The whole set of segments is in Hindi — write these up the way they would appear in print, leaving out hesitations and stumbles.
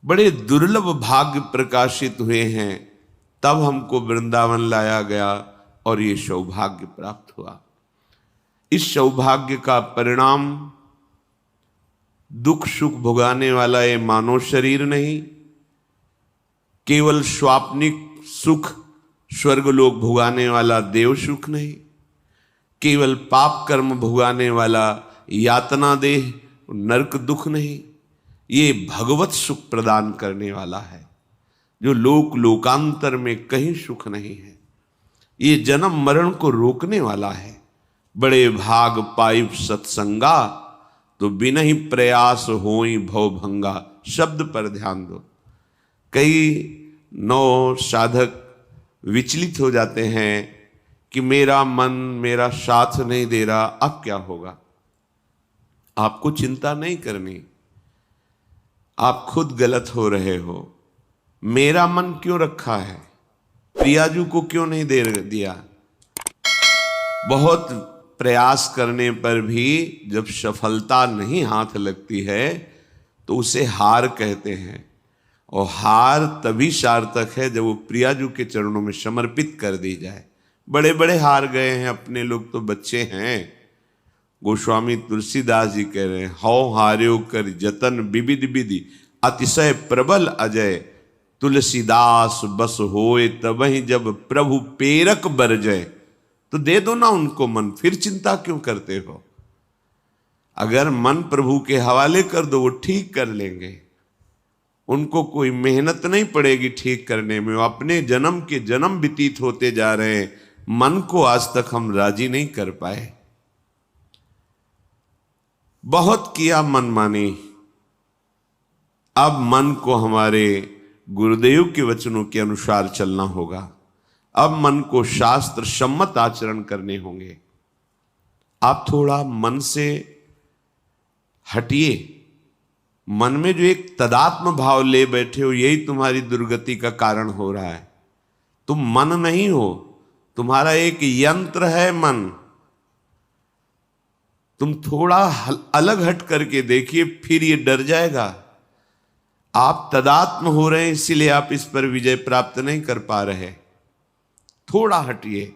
बड़े दुर्लभ भाग्य प्रकाशित हुए हैं, तब हमको वृंदावन लाया गया और ये सौभाग्य प्राप्त हुआ। इस सौभाग्य का परिणाम दुख सुख भोगाने वाला ये मानव शरीर नहीं, केवल स्वाप्निक सुख स्वर्गलोक भोगाने वाला देव सुख नहीं, केवल पाप कर्म भोगाने वाला यातना देह नरक दुख नहीं, ये भगवत सुख प्रदान करने वाला है जो लोक लोकांतर में कहीं सुख नहीं है। ये जन्म मरण को रोकने वाला है। बड़े भाग पाइप सत्संगा, तो बिना ही प्रयास होई भव भंगा। शब्द पर ध्यान दो। कई नौ साधक विचलित हो जाते हैं कि मेरा मन मेरा साथ नहीं दे रहा, अब क्या होगा। आपको चिंता नहीं करनी, आप खुद गलत हो रहे हो। मेरा मन क्यों रखा है, प्रियाजू को क्यों नहीं दे दिया। बहुत प्रयास करने पर भी जब सफलता नहीं हाथ लगती है तो उसे हार कहते हैं, और हार तभी सार्थक है जब वो प्रियाजू के चरणों में समर्पित कर दी जाए। बड़े बड़े हार गए हैं, अपने लोग तो बच्चे हैं। गोस्वामी तुलसीदास जी कह रहे हैं, हौ हार्यो कर जतन विविध विधि अतिशय प्रबल अजय, तुलसीदास बस होए तबहि जब प्रभु पेरक बरजय। तो दे दो ना उनको मन, फिर चिंता क्यों करते हो। अगर मन प्रभु के हवाले कर दो, वो ठीक कर लेंगे। उनको कोई मेहनत नहीं पड़ेगी ठीक करने में, वो अपने जन्म के जन्म व्यतीत होते जा रहे हैं। मन को आज तक हम राजी नहीं कर पाए। बहुत किया मनमानी, अब मन को हमारे गुरुदेव के वचनों के अनुसार चलना होगा। अब मन को शास्त्र सम्मत आचरण करने होंगे। आप थोड़ा मन से हटिए। मन में जो एक तदात्म भाव ले बैठे हो, यही तुम्हारी दुर्गति का कारण हो रहा है। तुम मन नहीं हो, तुम्हारा एक यंत्र है मन। तुम थोड़ा अलग हट करके देखिए, फिर ये डर जाएगा। आप तदात्म हो रहे हैं, इसीलिए आप इस पर विजय प्राप्त नहीं कर पा रहे। थोड़ा हटिए,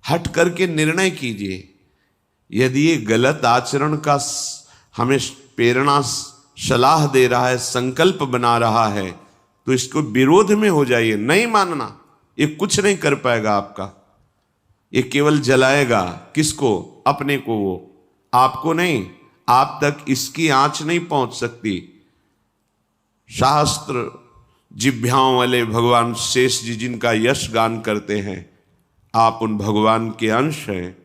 हट करके निर्णय कीजिए। यदि ये गलत आचरण का हमें प्रेरणा सलाह दे रहा है, संकल्प बना रहा है, तो इसको विरोध में हो जाइए। नहीं मानना, ये कुछ नहीं कर पाएगा आपका। ये केवल जलाएगा किसको, अपने को। वो आपको नहीं, आप तक इसकी आंच नहीं पहुंच सकती। शास्त्र जिभ्याओं वाले भगवान शेष जी जिनका यश गान करते हैं, आप उन भगवान के अंश हैं।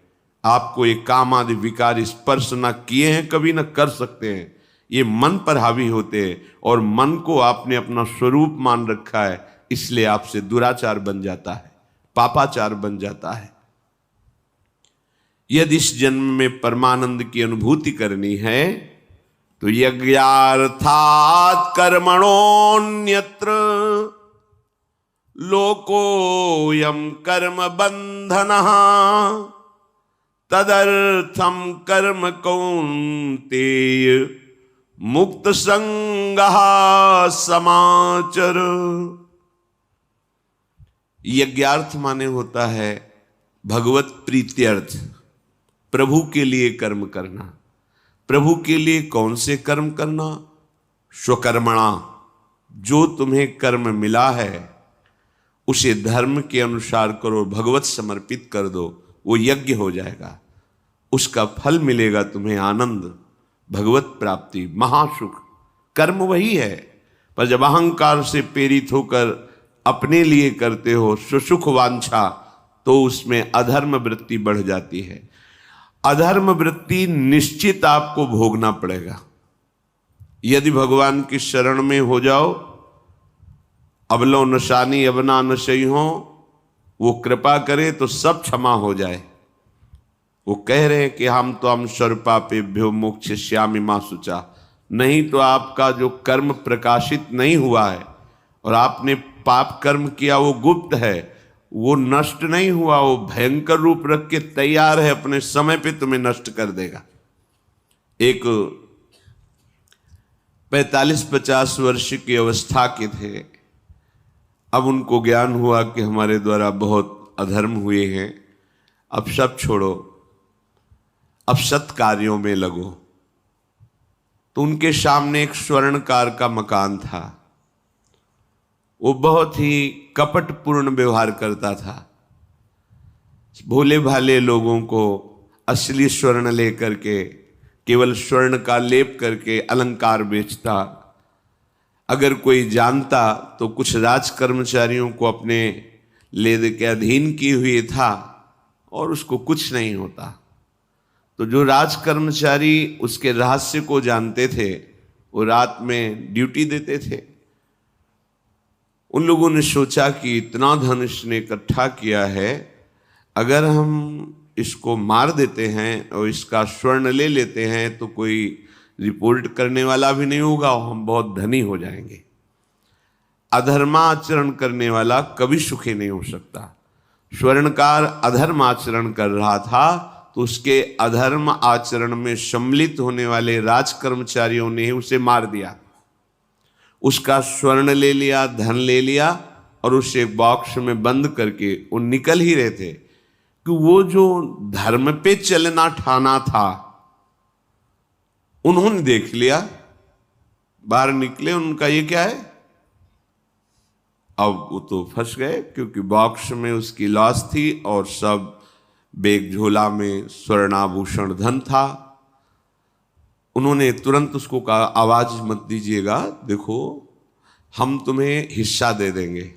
आपको ये काम आदि विकार स्पर्श न किए हैं, कभी न कर सकते हैं। ये मन पर हावी होते हैं, और मन को आपने अपना स्वरूप मान रखा है, इसलिए आपसे दुराचार बन जाता है, पापाचार बन जाता है। यदि इस जन्म में परमानंद की अनुभूति करनी है तो यज्ञार्थात् कर्मणोऽन्यत्र लोकोऽयं कर्म बंधनः, तदर्थं कर्म कौन्तेय मुक्त संगः समाचर। यज्ञार्थ माने होता है भगवत प्रीत्यर्थ, प्रभु के लिए कर्म करना। प्रभु के लिए कौन से कर्म करना? स्वकर्मणा, जो तुम्हें कर्म मिला है उसे धर्म के अनुसार करो, भगवत समर्पित कर दो, वो यज्ञ हो जाएगा। उसका फल मिलेगा तुम्हें आनंद, भगवत प्राप्ति, महासुख। कर्म वही है, पर जब अहंकार से प्रेरित होकर अपने लिए करते हो सुसुख वांछा, तो उसमें अधर्म वृत्ति बढ़ जाती है। अधर्म वृत्ति निश्चित आपको भोगना पड़ेगा। यदि भगवान की शरण में हो जाओ, अबलो नशानी अबना नशई हो, वो कृपा करे तो सब क्षमा हो जाए। वो कह रहे हैं कि हम तो हम सर्वपापेभ्यो मोक्षयिष्यामि मा शुचा। नहीं तो आपका जो कर्म प्रकाशित नहीं हुआ है और आपने पाप कर्म किया, वो गुप्त है, वो नष्ट नहीं हुआ, वो भयंकर रूप रख के तैयार है, अपने समय पे तुम्हें नष्ट कर देगा। एक 45-50 वर्ष की अवस्था के थे। अब उनको ज्ञान हुआ कि हमारे द्वारा बहुत अधर्म हुए हैं, अब सब छोड़ो, अब सत् कार्यों में लगो। तो उनके सामने एक स्वर्णकार का मकान था। वो बहुत ही कपटपूर्ण व्यवहार करता था। भोले भाले लोगों को असली स्वर्ण लेकर के, केवल स्वर्ण का लेप करके अलंकार बेचता। अगर कोई जानता तो कुछ राज कर्मचारियों को अपने ले के अधीन किए हुए था और उसको कुछ नहीं होता। तो जो राज कर्मचारी उसके रहस्य को जानते थे वो रात में ड्यूटी देते थे। उन लोगों ने सोचा कि इतना धन इसने इकट्ठा किया है, अगर हम इसको मार देते हैं और इसका स्वर्ण ले लेते हैं तो कोई रिपोर्ट करने वाला भी नहीं होगा और हम बहुत धनी हो जाएंगे। अधर्माचरण करने वाला कभी सुखी नहीं हो सकता। स्वर्णकार अधर्म आचरण कर रहा था तो उसके अधर्म आचरण में सम्मिलित होने वाले राज कर्मचारियों ने उसे मार दिया। उसका स्वर्ण ले लिया, धन ले लिया और उसे एक बॉक्स में बंद करके वो निकल ही रहे थे कि वो जो धर्म पे चलना ठाना था उन्होंने देख लिया। बाहर निकले, उनका ये क्या है? अब वो तो फंस गए क्योंकि बॉक्स में उसकी लाश थी और सब बैग झोला में स्वर्णाभूषण धन था। उन्होंने तुरंत उसको कहा, आवाज मत दीजिएगा, देखो हम तुम्हें हिस्सा दे देंगे,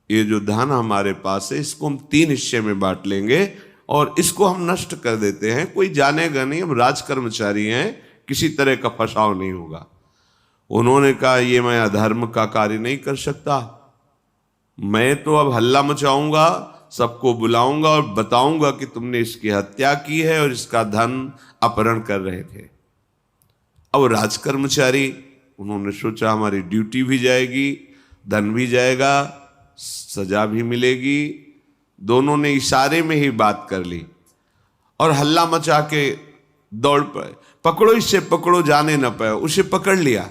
ये जो धन हमारे पास है इसको हम 3 हिस्से में बांट लेंगे और इसको हम नष्ट कर देते हैं, कोई जानेगा नहीं, हम राज कर्मचारी हैं, किसी तरह का फसाव नहीं होगा। उन्होंने कहा, ये मैं अधर्म का कार्य नहीं कर सकता, मैं तो अब हल्ला मचाऊंगा, सबको बुलाऊंगा और बताऊंगा कि तुमने इसकी हत्या की है और इसका धन अपहरण कर रहे थे। अब राज कर्मचारी, उन्होंने सोचा हमारी ड्यूटी भी जाएगी, धन भी जाएगा, सजा भी मिलेगी। दोनों ने इशारे में ही बात कर ली और हल्ला मचा के दौड़ पड़े, पकड़ो इसे, पकड़ो, जाने न पाए। उसे पकड़ लिया,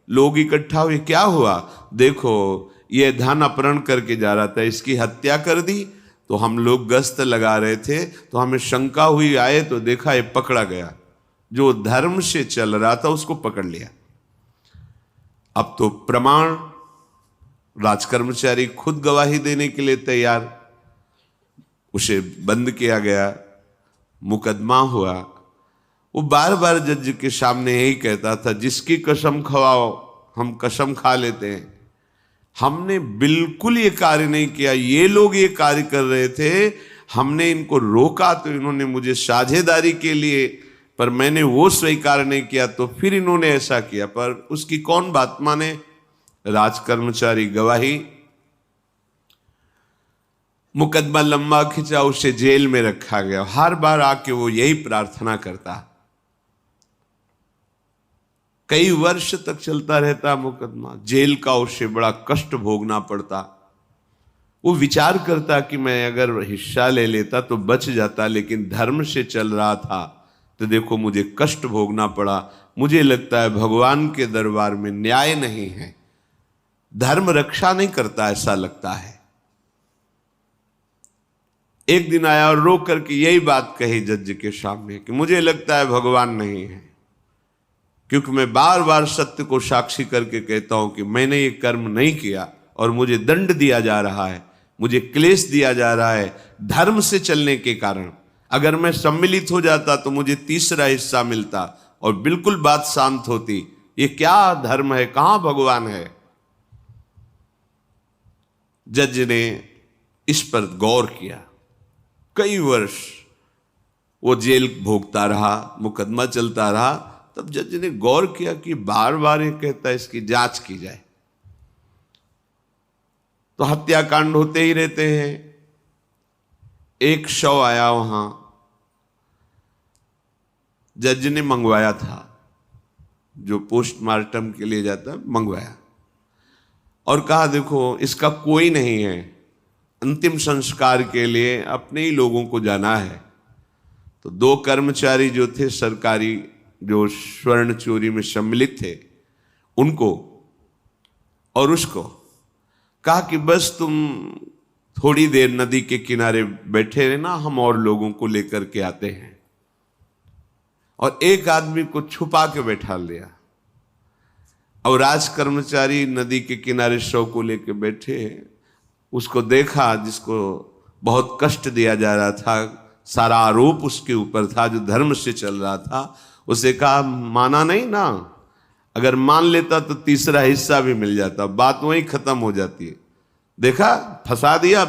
लोग इकट्ठा हुए, क्या हुआ? देखो ये धन अपहरण करके जा रहा था, इसकी हत्या कर दी। तो हम लोग गश्त लगा रहे थे तो हमें शंका हुई, आए तो देखा ये पकड़ा गया, जो धर्म से चल रहा था उसको पकड़ लिया। अब तो प्रमाण, राजकर्मचारी खुद गवाही देने के लिए तैयार, उसे बंद किया गया, मुकदमा हुआ। वो बार बार जज के सामने यही कहता था, जिसकी कसम खवाओ हम कसम खा लेते हैं, हमने बिल्कुल ये कार्य नहीं किया, ये लोग ये कार्य कर रहे थे, हमने इनको रोका तो इन्होंने मुझे साझेदारी के लिए, पर मैंने वो स्वीकार नहीं किया तो फिर इन्होंने ऐसा किया। पर उसकी कौन बात माने? राजकर्मचारी गवाही। मुकदमा लंबा खिंचा, उसे जेल में रखा गया। हर बार आके वो यही प्रार्थना करता, कई वर्ष तक चलता रहता मुकदमा, जेल का उसे बड़ा कष्ट भोगना पड़ता। वो विचार करता कि मैं अगर हिस्सा ले लेता तो बच जाता, लेकिन धर्म से चल रहा था तो देखो मुझे कष्ट भोगना पड़ा। मुझे लगता है भगवान के दरबार में न्याय नहीं है, धर्म रक्षा नहीं करता, ऐसा लगता है। एक दिन आया और रो करके यही बात कही जज के सामने कि मुझे लगता है भगवान नहीं है, क्योंकि मैं बार बार सत्य को साक्षी करके कहता हूं कि मैंने ये कर्म नहीं किया और मुझे दंड दिया जा रहा है, मुझे क्लेश दिया जा रहा है धर्म से चलने के कारण। अगर मैं सम्मिलित हो जाता तो मुझे तीसरा हिस्सा मिलता और बिल्कुल बात शांत होती। ये क्या धर्म है, कहां भगवान है? जज ने इस पर गौर किया। कई वर्ष वो जेल भोगता रहा, मुकदमा चलता रहा। तब जज ने गौर किया कि बार बार ये कहता है इसकी जांच की जाए, तो हत्याकांड होते ही रहते हैं। एक शव आया वहां, जज ने मंगवाया था, जो पोस्टमार्टम के लिए जाता, मंगवाया और कहा देखो इसका कोई नहीं है, अंतिम संस्कार के लिए अपने ही लोगों को जाना है। तो 2 कर्मचारी जो थे सरकारी, जो स्वर्ण चोरी में सम्मिलित थे, उनको और उसको, कहा कि बस तुम थोड़ी देर नदी के किनारे बैठे रहना, हम और लोगों को लेकर के आते हैं। और एक आदमी को छुपा के बैठा लिया और राज कर्मचारी नदी के किनारे शव को लेकर बैठे। उसको देखा, जिसको बहुत कष्ट दिया जा रहा था, सारा आरोप उसके ऊपर था, जो धर्म से चल रहा था। उसे कहा, माना नहीं ना, अगर मान लेता तो तीसरा हिस्सा भी मिल जाता, बात वहीं खत्म हो जाती है। देखा, फंसा दिया,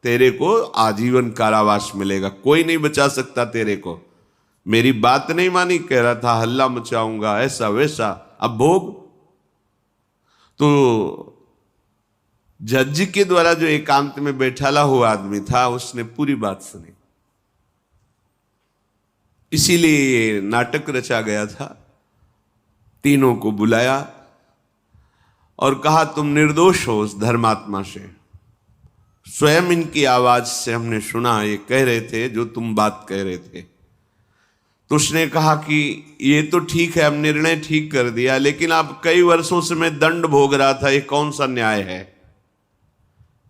तेरे को आजीवन कारावास मिलेगा, कोई नहीं बचा सकता तेरे को। मेरी बात नहीं मानी, कह रहा था हल्ला मचाऊंगा, ऐसा वैसा, अब भोग। तो जज के द्वारा जो एकांत में बैठाला हुआ आदमी था, उसने पूरी बात सुनी। इसीलिए ये नाटक रचा गया था। तीनों को बुलाया और कहा, तुम निर्दोष हो उस धर्मात्मा से। स्वयं इनकी आवाज से हमने सुना, ये कह रहे थे जो तुम बात कह रहे थे। तो उसने कहा कि ये तो ठीक है, अब निर्णय ठीक कर दिया, लेकिन अब कई वर्षों से मैं दंड भोग रहा था, ये कौन सा न्याय है?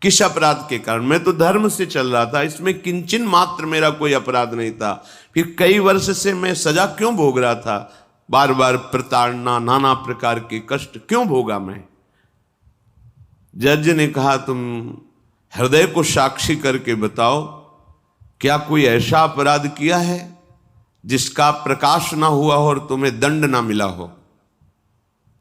किस अपराध के कारण? मैं तो धर्म से चल रहा था, इसमें किंचन मात्र मेरा कोई अपराध नहीं था। फिर कई वर्ष से मैं सजा क्यों भोग रहा था? बार बार प्रताड़ना, नाना प्रकार के कष्ट क्यों भोगा मैं? जज ने कहा, तुम हृदय को साक्षी करके बताओ, क्या कोई ऐसा अपराध किया है जिसका प्रकाश ना हुआ हो और तुम्हें दंड ना मिला हो?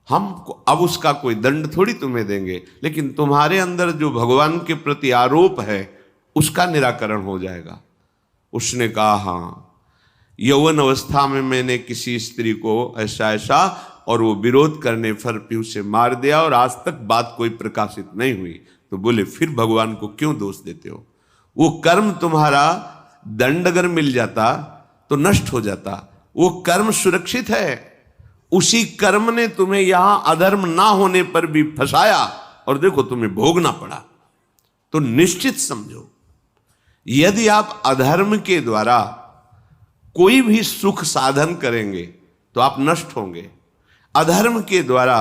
हम अब उसका कोई दंड थोड़ी तुम्हें देंगे, लेकिन तुम्हारे अंदर जो भगवान के प्रति आरोप है उसका निराकरण हो जाएगा। उसने कहा, हाँ, यौवन अवस्था में मैंने किसी स्त्री को ऐसा ऐसा, और वो विरोध करने पर भी उसे मार दिया और आज तक बात कोई प्रकाशित नहीं हुई। तो बोले, फिर भगवान को क्यों दोष देते हो? वो कर्म तुम्हारा दंड अगर मिल जाता तो नष्ट हो जाता, वो कर्म सुरक्षित है। उसी कर्म ने तुम्हें यहां अधर्म ना होने पर भी फंसाया और देखो तुम्हें भोगना पड़ा। तो निश्चित समझो, यदि आप अधर्म के द्वारा कोई भी सुख साधन करेंगे तो आप नष्ट होंगे। अधर्म के द्वारा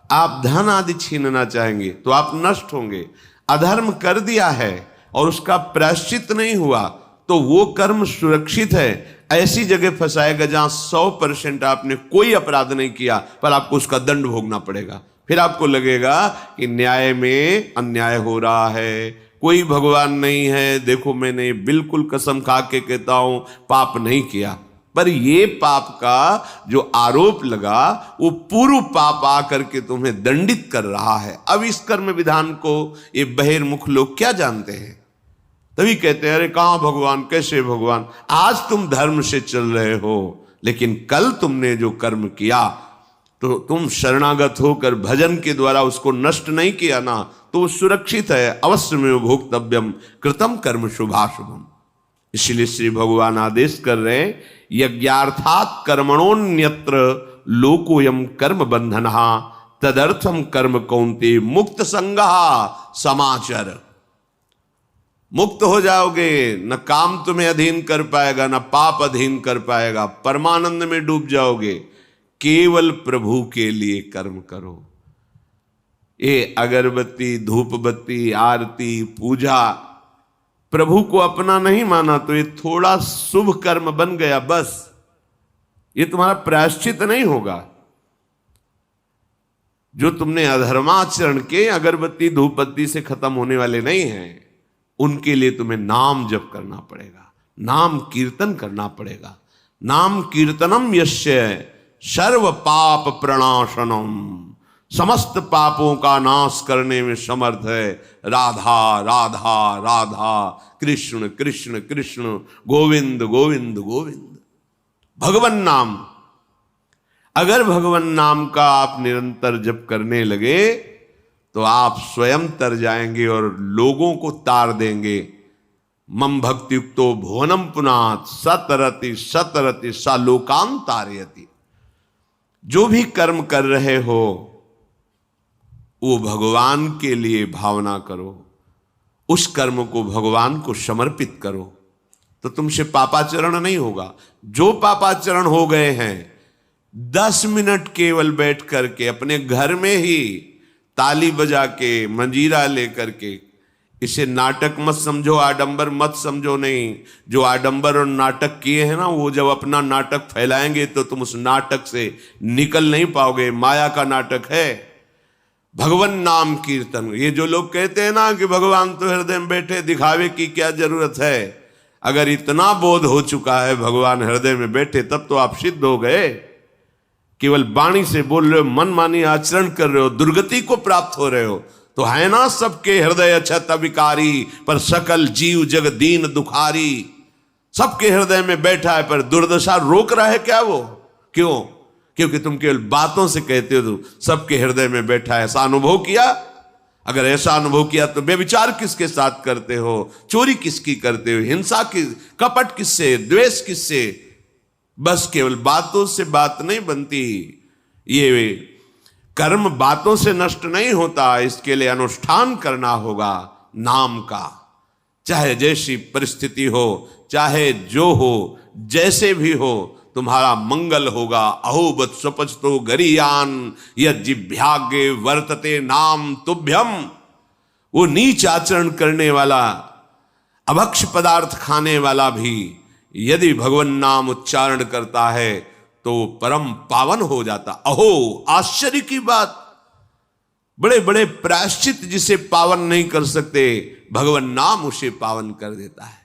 आप धन आदि छीनना चाहेंगे तो आप नष्ट होंगे। अधर्म कर दिया है और उसका प्रायश्चित नहीं हुआ तो वो कर्म सुरक्षित है। ऐसी जगह फंसाएगा जहां 100% आपने कोई अपराध नहीं किया पर आपको उसका दंड भोगना पड़ेगा। फिर आपको लगेगा कि न्याय में अन्याय हो रहा है, कोई भगवान नहीं है। देखो, मैंने बिल्कुल कसम खा के कहता हूं, पाप नहीं किया, पर ये पाप का जो आरोप लगा वो पूर्व पाप आकर के तुम्हें दंडित कर रहा है। अब इस कर्म विधान को ये बहिर्मुख लोग क्या जानते हैं? तभी कहते हैं, अरे कहां भगवान, कैसे भगवान? आज तुम धर्म से चल रहे हो, लेकिन कल तुमने जो कर्म किया तो तुम शरणागत होकर भजन के द्वारा उसको नष्ट नहीं किया ना, तो वो सुरक्षित है। अवश्य में भोक्तव्यम कृतम कर्म शुभाशुभम। इसलिए श्री भगवान आदेश कर रहे हैं, यज्ञार्थात् कर्मणोन्यत्र लोकोयम कर्म बंधनहा तदर्थम कर्म कौन्ते मुक्त संगहा समाचर। मुक्त हो जाओगे, न काम तुम्हें अधीन कर पाएगा, न पाप अधीन कर पाएगा, परमानंद में डूब जाओगे। केवल प्रभु के लिए कर्म करो। ये अगरबत्ती, धूप बत्ती, आरती, पूजा, प्रभु को अपना नहीं माना तो ये थोड़ा शुभ कर्म बन गया, बस। ये तुम्हारा प्रायश्चित नहीं होगा। जो तुमने अधर्माचरण के अगरबत्ती धूप बत्ती से खत्म होने वाले नहीं हैं, उनके लिए तुम्हें नाम जप करना पड़ेगा, नाम कीर्तन करना पड़ेगा। नाम कीर्तनम यस्य सर्व पाप प्रणाशनम, समस्त पापों का नाश करने में समर्थ है। राधा राधा राधा, कृष्ण कृष्ण कृष्ण, गोविंद गोविंद गोविंद। भगवन नाम, अगर भगवन नाम का आप निरंतर जप करने लगे तो आप स्वयं तर जाएंगे और लोगों को तार देंगे। मम भक्तियुक्तो भुवनम पुनात् सतरति सतरति सा लोकान तारयति। जो भी कर्म कर रहे हो वो भगवान के लिए भावना करो, उस कर्म को भगवान को समर्पित करो, तो तुमसे पापाचरण नहीं होगा। जो पापाचरण हो गए हैं, 10 मिनट केवल बैठ करके अपने घर में ही ताली बजा के मंजीरा लेकर के, इसे नाटक मत समझो, आडंबर मत समझो। नहीं, जो आडंबर और नाटक किए हैं ना, वो जब अपना नाटक फैलाएंगे तो तुम उस नाटक से निकल नहीं पाओगे। माया का नाटक है। भगवान नाम कीर्तन, ये जो लोग कहते हैं ना कि भगवान तो हृदय में बैठे, दिखावे की क्या जरूरत है। अगर इतना बोध हो चुका है भगवान हृदय में बैठे, तब तो आप सिद्ध हो गए। केवल वाणी से बोल रहे हो, मन मानी आचरण कर रहे हो, दुर्गति को प्राप्त हो रहे हो, तो है ना सबके हृदय अछत विकारी, पर सकल जीव जग दीन दुखारी। सबके हृदय में बैठा है, पर दुर्दशा रोक रहा है क्या वो? क्यों? क्योंकि तुम केवल बातों से कहते हो सबके हृदय में बैठा है। ऐसा अनुभव किया? अगर ऐसा अनुभव किया तो बेविचार किसके साथ करते हो, चोरी किसकी करते हो, हिंसा की, कपट किससे, द्वेष किससे? बस केवल बातों से बात नहीं बनती। ये कर्म बातों से नष्ट नहीं होता, इसके लिए अनुष्ठान करना होगा नाम का। चाहे जैसी परिस्थिति हो, चाहे जो हो, जैसे भी हो, तुम्हारा मंगल होगा। अहोबत स्वपचतो गरियान यज्जिभ्यागे वर्तते नाम तुभ्यम। वो नीच आचरण करने वाला, अभक्ष पदार्थ खाने वाला भी यदि भगवान नाम उच्चारण करता है तो परम पावन हो जाता। अहो, आश्चर्य की बात! बड़े बड़े प्रायश्चित जिसे पावन नहीं कर सकते, भगवान नाम उसे पावन कर देता है।